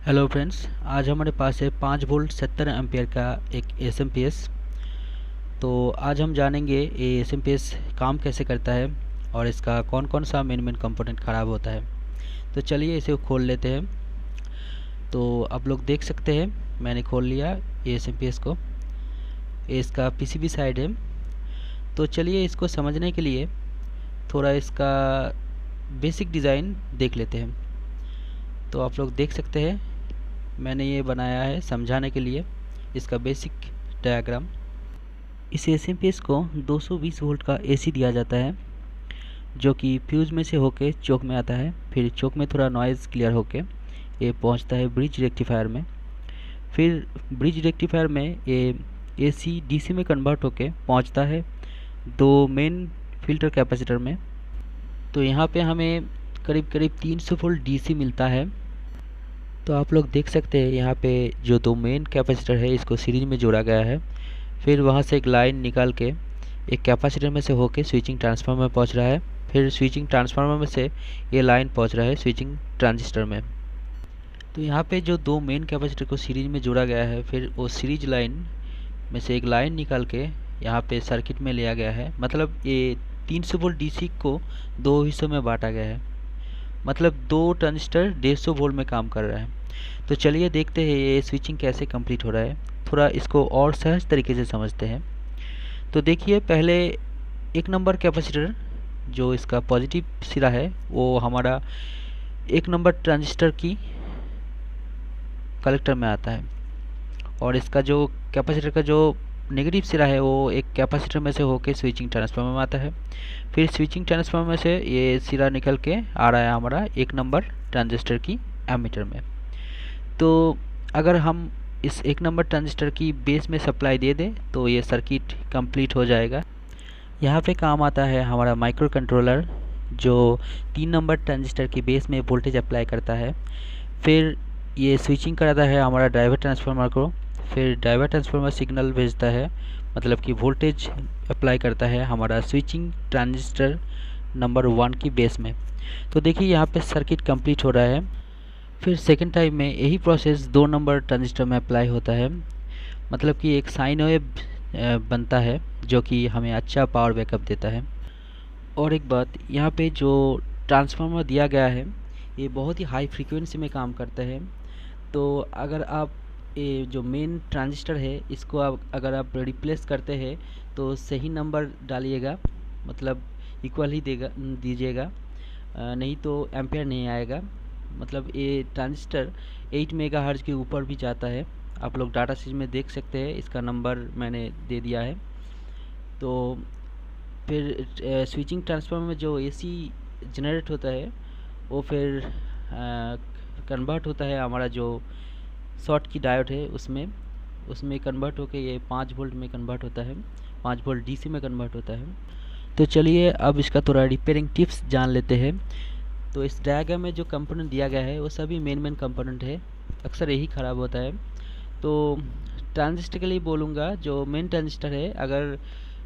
Hello friends, आज हमारे पास है 5 वोल्ट 70 एम्पियर का एक एसएमपीएस। तो आज हम जानेंगे ये एसएमपीएस काम कैसे करता है और इसका कौन कौन सा मेन कंपोनेंट ख़राब होता है। तो चलिए इसे खोल लेते हैं। तो आप लोग देख सकते हैं मैंने खोल लिया ये एसएमपीएस को। ये इसका पीसीबी साइड है। तो चलिए इसको समझने के लिए थोड़ा इसका बेसिक डिज़ाइन देख लेते हैं। तो आप लोग देख सकते हैं मैंने ये बनाया है समझाने के लिए इसका बेसिक डायग्राम। इस एसएमपीएस को 220 वोल्ट का एसी दिया जाता है जो कि फ्यूज़ में से होके चोक में आता है। फिर चोक में थोड़ा नॉइज़ क्लियर होके ये पहुंचता है ब्रिज रेक्टिफायर में। फिर ब्रिज रेक्टिफायर में ये एसी डीसी में कन्वर्ट होके पहुंचता है दो मेन फिल्टर कैपेसिटर में। तो यहाँ पे हमें करीब करीब 300 वोल्ट डीसी मिलता है। तो आप लोग देख सकते हैं यहाँ पे जो दो मेन कैपेसिटर है इसको सीरीज में जोड़ा गया है। फिर वहाँ से एक लाइन निकाल के एक कैपेसिटर में से होके स्विचिंग ट्रांसफार्मर में पहुँच रहा है। फिर स्विचिंग ट्रांसफार्मर में से ये लाइन पहुँच रहा है स्विचिंग ट्रांजिस्टर में। तो यहाँ पे जो दो मेन कैपेसिटर को सीरीज में जोड़ा गया है, फिर वो सीरीज लाइन में से एक लाइन निकाल के यहाँ पे सर्किट में लिया गया है। मतलब ये 300 वोल्ट डीसी को दो हिस्सों में बांटा गया है। मतलब दो ट्रांजिस्टर 150 वोल्ट में काम कर रहा है। तो चलिए देखते हैं ये स्विचिंग कैसे कंप्लीट हो रहा है। थोड़ा इसको और सहज तरीके से समझते हैं। तो देखिए पहले 1 नंबर कैपेसिटर जो इसका पॉजिटिव सिरा है वो हमारा 1 नंबर ट्रांजिस्टर की कलेक्टर में आता है और इसका जो कैपेसिटर का जो नेगेटिव सिरा है वो एक कैपेसिटर में से होके स्विचिंग ट्रांसफार्मर में आता है। फिर स्विचिंग ट्रांसफार्मर में से ये सिरा निकल के आ रहा है हमारा 1 नंबर ट्रांजिस्टर की एमीटर में। तो अगर हम इस 1 नंबर ट्रांजिस्टर की बेस में सप्लाई दे दें तो ये सर्किट कंप्लीट हो जाएगा। यहाँ पे काम आता है हमारा माइक्रो कंट्रोलर जो 3 नंबर ट्रांजिस्टर की बेस में वोल्टेज अप्लाई करता है। फिर ये स्विचिंग कराता है हमारा ड्राइवर ट्रांसफार्मर को। फिर ड्राइवर ट्रांसफार्मर सिग्नल भेजता है, मतलब कि वोल्टेज अप्लाई करता है हमारा स्विचिंग ट्रांजिस्टर नंबर 1 की बेस में। तो देखिए यहाँ पे सर्किट कंप्लीट हो रहा है। फिर सेकेंड टाइम में यही प्रोसेस 2 नंबर ट्रांजिस्टर में अप्लाई होता है। मतलब कि एक साइन वेव बनता है जो कि हमें अच्छा पावर बैकअप देता है। और एक बात, यहाँ पे जो ट्रांसफार्मर दिया गया है ये बहुत ही हाई फ्रीक्वेंसी में काम करता है। तो अगर आप ये जो मेन ट्रांजिस्टर है इसको अगर आप रिप्लेस करते हैं तो सही नंबर डालिएगा, मतलब इक्वल ही दीजिएगा, नहीं तो एम्पेयर नहीं आएगा। मतलब ये ट्रांजिस्टर 8 मेगाहर्ट्ज़ के ऊपर भी जाता है। आप लोग डाटा शीट में देख सकते हैं, इसका नंबर मैंने दे दिया है। तो फिर स्विचिंग ट्रांसफार्मर में जो एसी जनरेट होता है वो फिर कन्वर्ट होता है हमारा जो शॉर्ट की डायोड है उसमें कन्वर्ट होके ये 5 वोल्ट में कन्वर्ट होता है, 5 वोल्ट डीसी में कन्वर्ट होता है। तो चलिए अब इसका थोड़ा रिपेयरिंग टिप्स जान लेते हैं। तो इस डायग्राम में जो कंपोनेंट दिया गया है वो सभी मेन कंपोनेंट है, अक्सर यही ख़राब होता है। तो ट्रांजिस्टर के लिए बोलूँगा, जो मेन ट्रांजिस्टर है अगर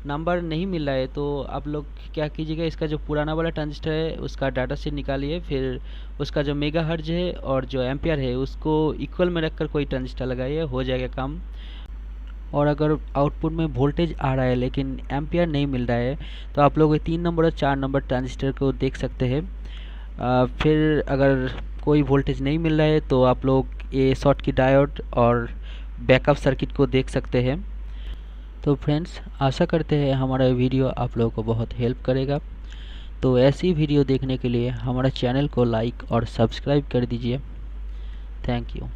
नंबर नहीं मिल रहा है तो आप लोग क्या कीजिएगा, इसका जो पुराना वाला ट्रांजिस्टर है उसका डाटा शीट निकालिए। फिर उसका जो मेगाहर्ट्ज़ है और जो एम्पियर है उसको इक्वल में रखकर कोई ट्रांजिस्टर लगाइए, हो जाएगा काम। और अगर आउटपुट में वोल्टेज आ रहा है लेकिन एम्पियर नहीं मिल रहा है तो आप लोग 3 नंबर और 4 नंबर ट्रांजिस्टर को देख सकते हैं। फिर अगर कोई वोल्टेज नहीं मिल रहा है तो आप लोग ये शॉर्ट की डायोड और बैकअप सर्किट को देख सकते हैं। तो फ्रेंड्स, आशा करते हैं हमारा वीडियो आप लोगों को बहुत हेल्प करेगा। तो ऐसी वीडियो देखने के लिए हमारा चैनल को लाइक और सब्सक्राइब कर दीजिए। Thank you.